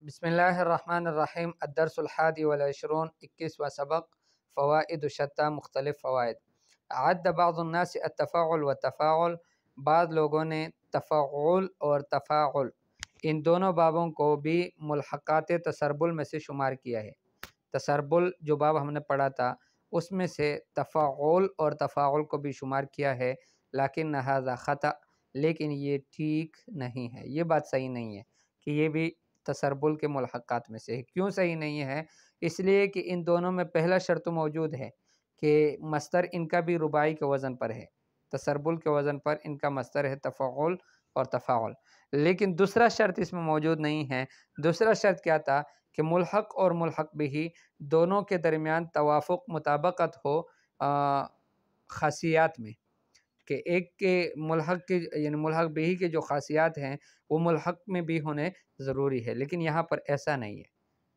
بسم اللہ الرحمن الرحیم الدرس الحادی والعشرون 21واں سبق فوائد شتہ مختلف فوائد عد بعض الناس التفاعل والتفاعل بعض لوگوں نے تفاعل اور تفاعل ان دونوں بابوں کو بھی ملحقات تسربل میں سے شمار کیا ہے۔ تسربل جو باب ہم نے پڑھا تھا اس میں سے تفاعل اور تفاعل کو بھی شمار کیا ہے، لیکن ھذا خطأ، لیکن یہ ٹھیک نہیں ہے، یہ بات صحیح نہیں ہے کہ یہ بھی تسربل کے ملحقات میں سے ہے۔ کیوں صحیح نہیں ہے؟ اس لیے کہ ان دونوں میں پہلا شرط موجود ہے کہ مصدر ان کا بھی رباعی کے وزن پر ہے، تسربل کے وزن پر ان کا مصدر ہے تفاعل اور تفاعل، لیکن دوسرا شرط اس میں موجود نہیں ہے۔ دوسرا شرط کیا تھا کہ ملحق اور ملحق بھی دونوں کے درمیان توافق مطابقت ہو خاصیات میں، کہ ایک کے ملحق کے یعنی ملحق بھی کے جو خاصیات ہیں وہ ملحق میں بھی ہونے ضروری ہے، لیکن یہاں پر ایسا نہیں ہے،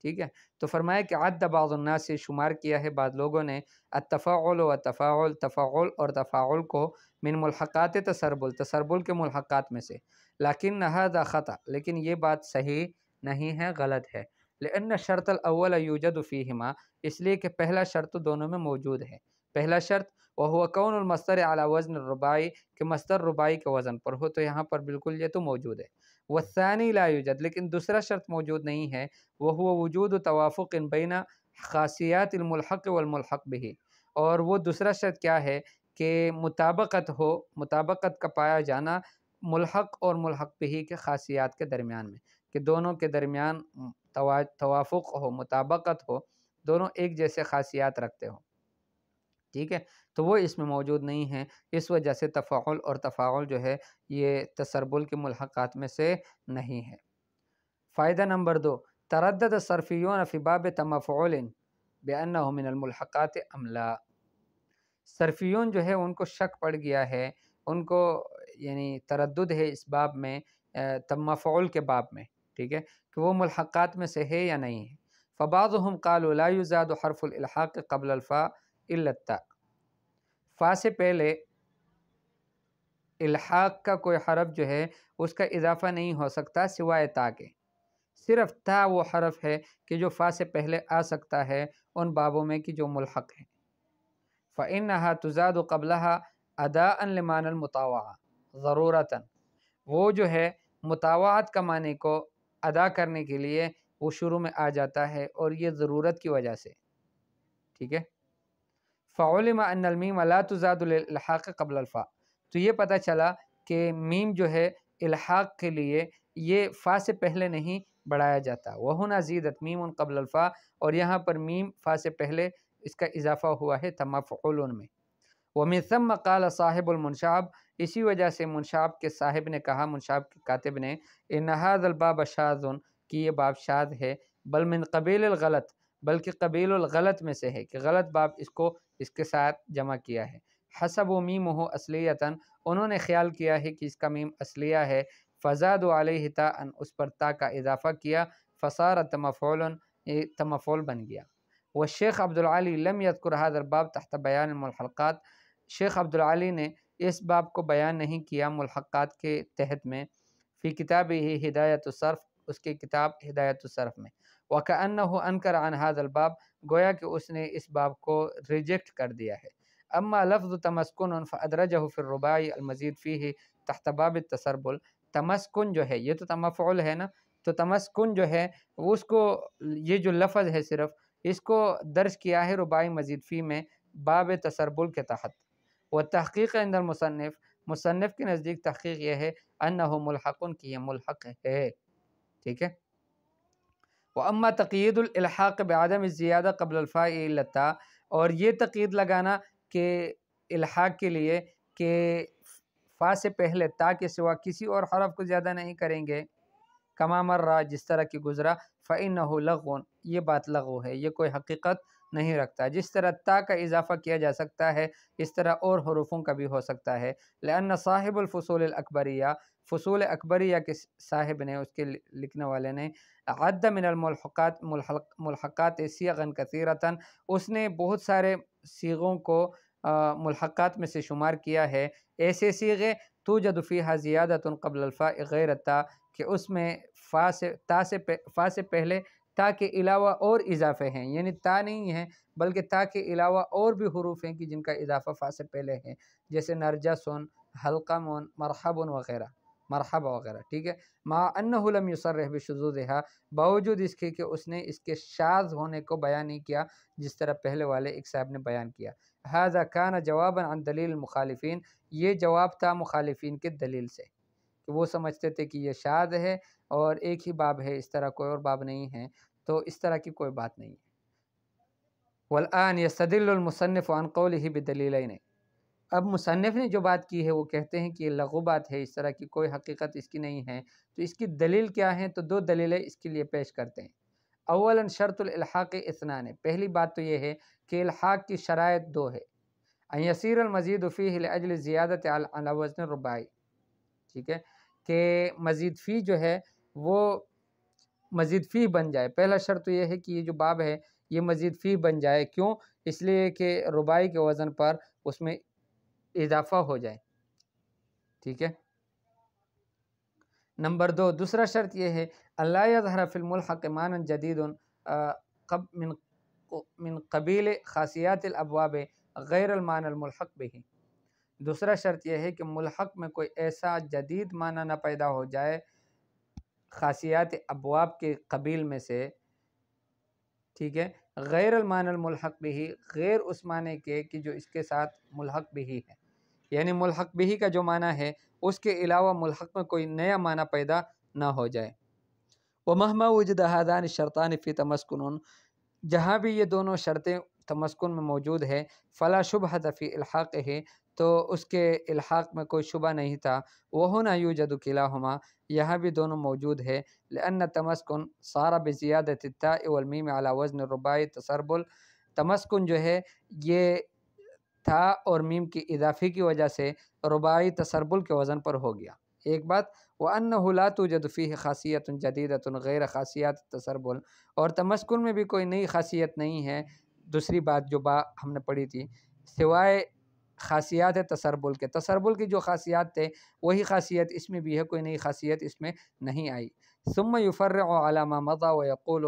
ٹھیک ہے۔ تو فرمایا کہ عد بعض الناس سے شمار کیا ہے بعض لوگوں نے التفاعل و تفاعل، تفاعل اور تفاعل کو من ملحقات تسربل، تسربل کے ملحقات میں سے، لیکن ھذا خطأ، لیکن یہ بات صحیح نہیں ہے، غلط ہے۔ لأن الشرط الاول یوجد فیہما، اس لیے کہ پہلا شرط دونوں میں موجود ہے۔ پہلا شرط وہو کون المصدر علی وزن الرباعی، کہ مصدر رباعی کے وزن پر ہو، تو یہاں پر بالکل یہ تو موجود ہے۔ والثانی لا یوجد، لیکن دوسرا شرط موجود نہیں ہے، وہو وجود توافق بین خاصیات الملحق والملحق به، اور وہ دوسرا شرط کیا ہے کہ مطابقت ہو، مطابقت کا پایا جانا ملحق اور ملحق به کے خاصیات کے درمیان میں، کہ دونوں کے درمیان توافق ہو، مطابقت ہو، دونوں ایک جیسے خاصیات رکھتے ہو، ٹھیک ہے۔ تو وہ اس میں موجود نہیں ہے، اس وجہ سے تفاعل اور تفاعل جو ہے یہ تسربل کے ملحقات میں سے نہیں ہے۔ فائدہ نمبر 2، تردد الصرفیون فی باب تمفعل بانہ من الملحقات ام لا، صرفیون جو ہے ان کو شک پڑ گیا ہے، ان کو یعنی تردد ہے اس باب میں، تمفعل کے باب میں، ٹھیک ہے، کہ وہ ملحقات میں سے ہے یا نہیں ہے۔ فبعضهم قالوا لا یزاد حرف الالحاق قبل الفاء الا التاء، فا سے پہلے الحاق کا کوئی حرف جو ہے اس کا اضافہ نہیں ہو سکتا سوائے تا کے، صرف تا وہ حرف ہے کہ جو فا سے پہلے آ سکتا ہے ان بابوں میں کی جو ملحق ہیں۔ فإنها تزاد قبلها اداء لمعنى المطاوعة ضرورة، وہ جو ہے مطاوعت کا معنی کو ادا کرنے کے لیے وہ شروع میں آ جاتا ہے اور یہ ضرورت کی وجہ سے، ٹھیک ہے۔ فعلم ان المیم لا تزاد للالحاق قبل الفاء، تو یہ پتہ چلا کہ میم جو ہے الحاق کے لیے یہ فا سے پہلے نہیں بڑھایا جاتا، وہنا زیدت میم قبل الفاء، اور یہاں پر میم فا سے پہلے اس کا اضافہ ہوا ہے تمفعل میں۔ ومن ثم قال صاحب المنشاب، اسی وجہ سے منشاب کے صاحب نے کہا، منشاب کے کاتب نے، ان هذا الباب شاذ، کہ یہ باب شاذ ہے، بل من قبیل الغلط، بلکہ قبیل الغلط میں سے ہے، کہ غلط باب اس کو اس کے ساتھ جمع کیا ہے۔ حسب میمہ اصلیتاً، انہوں نے خیال کیا ہے کہ اس کا میم اصلیہ ہے، فزادوا علیہ تاء، اس پر تا کا اضافہ کیا، فصار تمفعل، تمفعل بن گیا۔ والشیخ عبدالعالی لم یذکر هذا الباب تحت بیان الملحقات، شیخ عبدالعالی نے اس باب کو بیان نہیں کیا ملحقات کے تحت میں، فی کتابہ ہدایۃ الصرف، اس کی کتاب ہدایۃ الصرف میں، وکأنہ انکر عن هذا الباب، گویا کہ اس نے اس باب کو ریجیکٹ کر دیا ہے۔ اما لفظ تمسکن فادرجہ فی الرباعی المزید فیہ تحت باب التسربل، تمسکن جو ہے یہ تو تمفعل ہے نا، تو تمسکن جو ہے اس کو، یہ جو لفظ ہے صرف اس کو درج کیا ہے رباعی مزید فی میں باب تسربل کے تحت۔ والتحقیق عند المصنف، مصنف کے نزدیک تحقیق یہ ہے انہ ملحق، کہ یہ ملحق ہے، ٹھیک ہے۔ واما تقیید الالحاق بعدم الزیادہ قبل الفاء الا التاء، اور یہ تقیید لگانا کہ الحاق کے لیے کہ فا سے پہلے تا کے سوا کسی اور حرف کو زیادہ نہیں کریں گے، کما مرہ، جس طرح کی گزرا، فإنہ لغو، یہ بات لغو ہے، یہ کوئی حقیقت نہیں رکھتا۔ جس طرح تا کا اضافہ کیا جا سکتا ہے اس طرح اور حروفوں کا بھی ہو سکتا ہے۔ لأن صاحب الفصول الاکبریہ، فصول اکبریہ کے صاحب نے، اس کے لکھنے والے نے، عد من الملحقات، ملحقات صیغا کثیرۃ، اس نے بہت سارے صیغوں کو ملحقات میں سے شمار کیا ہے، ایسے صیغے توجد فیہا زیادۃ قبل الفاء غیر التاء، کہ اس میں فا سے پہلے تا کے علاوہ اور اضافے ہیں، یعنی تا نہیں ہے بلکہ تا کے علاوہ اور بھی حروف ہیں کہ جن کا اضافہ فا سے پہلے ہے، جیسے نرجسن، حلقمن، مرحبن وغیرہ، مرحبا وغیرہ، ٹھیک ہے۔ مع انہ لم یصرح بشذوذها، باوجود اس کے کہ اس نے اس کے شاذ ہونے کو بیان نہیں کیا جس طرح پہلے والے ایک صاحب نے بیان کیا۔ ھذا کان جوابا عن دلیل المخالفین، یہ جواب تھا مخالفین کے دلیل سے کہ وہ سمجھتے تھے کہ یہ شاذ ہے اور ایک ہی باب ہے، اس طرح کوئی اور باب نہیں ہے، تو اس طرح کی کوئی بات نہیں ہے۔ والآن یستدل المصنف عن قولہ بدلیلین، اب مصنف نے جو بات کی ہے وہ کہتے ہیں کہ یہ لغو بات ہے، اس طرح کی کوئی حقیقت اس کی نہیں ہے، تو اس کی دلیل کیا ہے؟ تو دو دلیلیں اس کے لیے پیش کرتے ہیں۔ اولا شرط الالحاق اثنان، پہلی بات تو یہ ہے کہ الحاق کی شرائط دو ہے، ان یسیر المزید فیہ لاجل زیادت علی وزن الرباعی، ٹھیک ہے، کہ مزید فی جو ہے وہ مزید فی بن جائے۔ پہلا شرط تو یہ ہے کہ یہ جو باب ہے یہ مزید فی بن جائے، کیوں؟ اس لیے کہ رباعی کے وزن پر اس میں اضافہ ہو جائے، ٹھیک ہے۔ نمبر دو، دوسرا شرط یہ ہے اللہ یظہر فی الملحق معنی جدید من قبیل خاصیات الابواب غیر المعنی الملحق بہ، دوسرا شرط یہ ہے کہ ملحق میں کوئی ایسا جدید معنی نہ پیدا ہو جائے خاصیات ابواب کے قبیل میں سے، ٹھیک ہے، غیر المعنی الملحق بہ، غیر اس معنی کے کہ جو اس کے ساتھ ملحق بہ ہے، یعنی ملحق بہ کا جو معنی ہے اس کے علاوہ ملحق میں کوئی نیا معنی پیدا نہ ہو جائے۔ ومہما وجد ھذان الشرطان فی تمسکن، جہاں بھی یہ دونوں شرطیں تمسکن میں موجود ہے، فلا شبہۃ فی الحاقہ، تو اس کے الحاق میں کوئی شبہ نہیں تھا۔ وہنا یوجد کلاہما، یہاں بھی دونوں موجود ہے، لأن التمسکن صار بزیادۃ التاء والمیم علی وزن الرباعی تسربل، تمسکن جو ہے یہ تھا اور میم کی اضافے کی وجہ سے رباعی تسربل کے وزن پر ہو گیا، ایک بات۔ وَأَنَّهُ لَا تُوجَدُ فِيهِ خَاصِيَّةٌ جَدِيدَةٌ غَيْرَ خَاصِيَّاتِ التَّسَرْبُلِ، اور تمسکن میں بھی کوئی نئی خاصیت نہیں ہے، دوسری بات جو ہم نے پڑھی تھی، سوائے خاصیات تسربل کے، تسربل کی جو خاصیات تھے وہی خاصیت اس میں بھی ہے، کوئی نئی خاصیت اس میں نہیں آئی۔ ثم يفرع على ما مضى ويقول،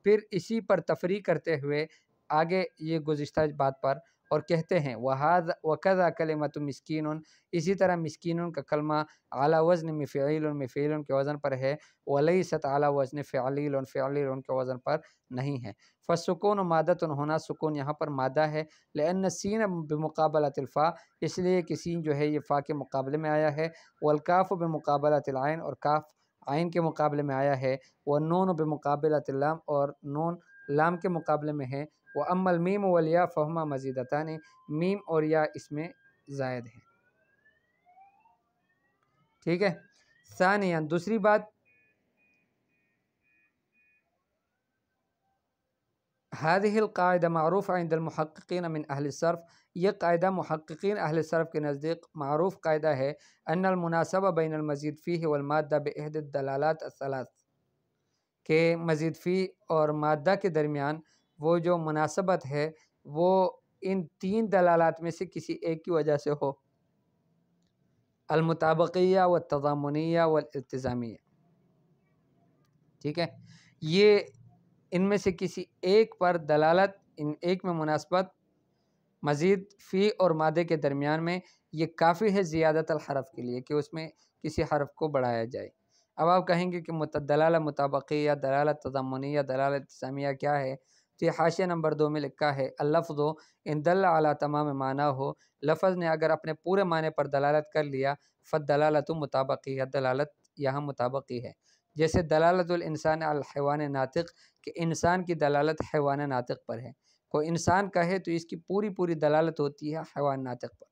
پھر اسی پر تفریع کرتے ہوئے آگے یہ گزشتہ بات پر اور کہتے ہیں وَكَذَا كَلِمَةُ مِسْكِينٌ، اسی طرح مسکین کا کلمہ علی وزن مفعیل، مفعیل کے وزن پر ہے، وَلَيْسَتْ علی وزن فعلیل، فعلیل کے وزن پر نہیں ہے۔ فالسکون مادۃ، ہونا سکون یہاں پر مادہ ہے، لأن السین بمقابلۃ الفا، اس لیے کہ سین جو ہے یہ فا کے مقابلے میں آیا ہے، والکاف بمقابلۃ العین، اور کاف عین کے مقابلے میں آیا ہے، والنون بمقابلۃ اللام، اور نون لام کے مقابلے میں ہے، وَأَمَّا الْمِيمُ وَالْيَاء فَهُمَا مَزِيدَتَانِ، میم اور یا اس میں زائد ہیں، ٹھیک ہے۔ ثانیاً، دوسری بات، هذه القاعدہ معروف عند المحققین من اہل الصرف، یہ قاعدہ محققین اہل صرف کے نزدیک معروف قاعدہ ہے، ان المناسبہ بین المزید فیہ والمادہ بإحدى الدلالات الثلاث، کہ مزید فی اور مادہ کے درمیان وہ جو مناسبت ہے وہ ان تین دلالات میں سے کسی ایک کی وجہ سے ہو، المطابقیہ والتضامنیہ والالتزامیہ، ٹھیک ہے، یہ ان میں سے کسی ایک پر دلالت، ان ایک میں مناسبت مزید فی اور مادے کے درمیان میں، یہ کافی ہے زیادت الحرف کے لیے کہ اس میں کسی حرف کو بڑھایا جائے۔ اب آپ کہیں گے کہ دلالہ مطابقیہ، دلالت تضامنیہ، دلالت التزامیہ کیا ہے؟ تو یہ حاشیہ نمبر 2 میں لکھا ہے، اللفظ ان دل علی تمام معنی ہو، لفظ نے اگر اپنے پورے معنی پر دلالت کر لیا، فالدلالۃ مطابقیہ، دلالت یہاں مطابقی ہے، جیسے دلالت الانسان علی الحیوان ناطق، کہ انسان کی دلالت حیوان ناطق پر ہے، کوئی انسان کہے تو اس کی پوری پوری دلالت ہوتی ہے حیوان ناطق پر۔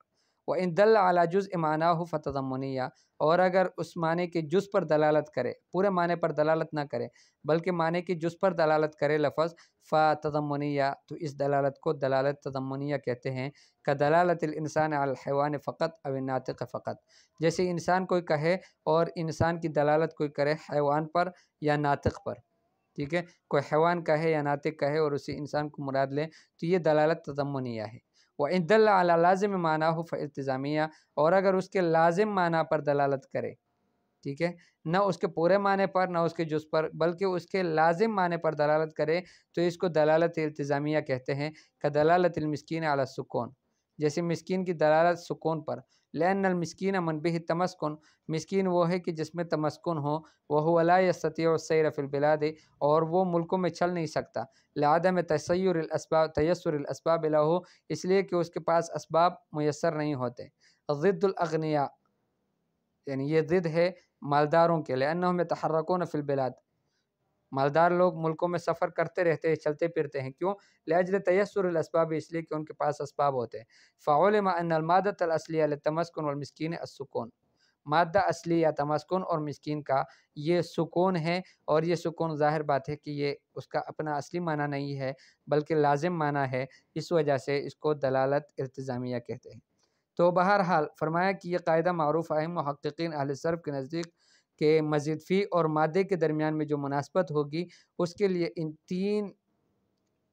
وَإِن دَلَّ عَلَى جُزْءِ مَعْنَاهُ فَتَضَمُّنِيَّ، اور اگر اس معنی کے جز پر دلالت کرے، پورے معنی پر دلالت نہ کرے بلکہ معنی کے جز پر دلالت کرے لفظ، فَتَضَمُّنِيَّ، تو اس دلالت کو دلالت تضمنیہ کہتے ہیں، كَدَلَالَةِ الْإِنسَانِ عَلى الْحَيْوَانِ فَقَط أَوِ النَّاطِقِ فَقَط، جیسے انسان کوئی کہے اور انسان کی دلالت کوئی کرے حیوان پر یا ناطق پر، ٹھیک ہے، کوئی حیوان کہے یا ناطق کہے اور اسی انسان کو مراد لے تو یہ دلالت تضمنیہ ہے۔ وَإِن دَلَّ عَلَى لَازِمِ مَعْنَاهُ فَالْتِزَامِيَّ، اور اگر اس کے لازم معنی پر دلالت کرے ٹھیک ہے، نہ اس کے پورے معنی پر نہ اس کے جز پر، بلکہ اس کے لازم معنی پر دلالت کرے تو اس کو دلالت التزامیہ کہتے ہیں، کا دلالت المسکین علی السکون، جیسے مسکین کی دلالت سکون پر، لأن المسکین من به التمسکن، مسکین وہ ہے کہ جس میں تمسکن ہو، وهو لا يستطيع السیر فی البلاد، اور وہ ملکوں میں چل نہیں سکتا، لعدم تیسر الاسباب له، اس لیے کہ اس کے پاس اسباب میسر نہیں ہوتے، ضد الاغنیاء، یعنی یہ ضد ہے مالداروں کے، لأنہم یتحرکون فی البلاد، مالدار لوگ ملکوں میں سفر کرتے رہتے ہیں، چلتے پھرتے ہیں، کیوں؟ لاجل تیسر الاسباب، اس لیے کہ ان کے پاس اسباب ہوتے ہیں، فعلم ان المادۃ الاصلیہ للتمسکن والمسکین السکون، مادہ اصلی یا تمسکن اور مسکین کا یہ سکون ہے، اور یہ سکون ظاہر بات ہے کہ یہ اس کا اپنا اصلی معنی نہیں ہے بلکہ لازم معنی ہے، اس وجہ سے اس کو دلالت التزامیہ کہتے ہیں۔ تو بہرحال فرمایا کہ یہ قاعدہ معروف ہے محققین اہل صرف کے نزدیک کہ مزید فی اور مادے کے درمیان میں جو مناسبت ہوگی اس کے لیے ان تین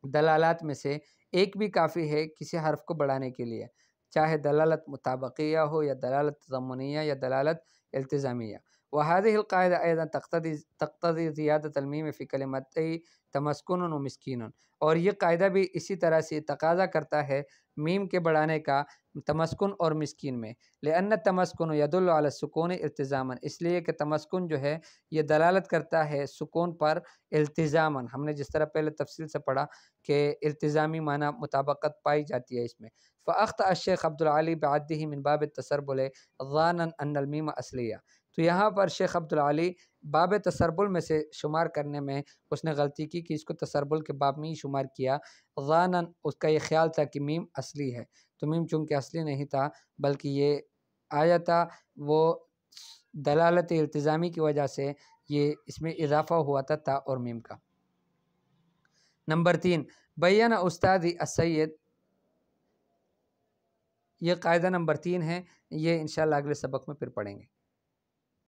دلالات میں سے ایک بھی کافی ہے کسی حرف کو بڑھانے کے لیے، چاہے دلالت مطابقیہ ہو یا دلالت تضمنیہ یا دلالت التزامیہ۔ وهذه القاعدة أيضا تقتضي زیادت المیم فی کلمتي تمسکن و مسکین، اور یہ قاعدہ بھی اسی طرح سے تقاضا کرتا ہے میم کے بڑھانے کا تمسکن اور مسکین میں، لأن التمسکن يدل على السکون التزاما، اس لیے کہ تمسکن جو ہے یہ دلالت کرتا ہے سکون پر التزاما، ہم نے جس طرح پہلے تفصیل سے پڑھا کہ التزامی معنی مطابقت پائی جاتی ہے اس میں۔ فأخطأ الشیخ عبدالعلی بعده من باب التسربل ظانا ان المیم اصلیہ، تو یہاں پر شیخ عبدالعلی باب تسربل میں سے شمار کرنے میں اس نے غلطی کی کہ اس کو تسربل کے باب میں ہی شمار کیا، ظانا اس کا یہ خیال تھا کہ میم اصلی ہے، تو میم چونکہ اصلی نہیں تھا بلکہ یہ آیا تھا وہ دلالت التزامی کی وجہ سے یہ اس میں اضافہ ہوا تھا تا اور میم کا۔ نمبر 3، بیان استادی السید، یہ قاعدہ نمبر 3 ہے، یہ انشاءاللہ اگلے سبق میں پھر پڑھیں گے۔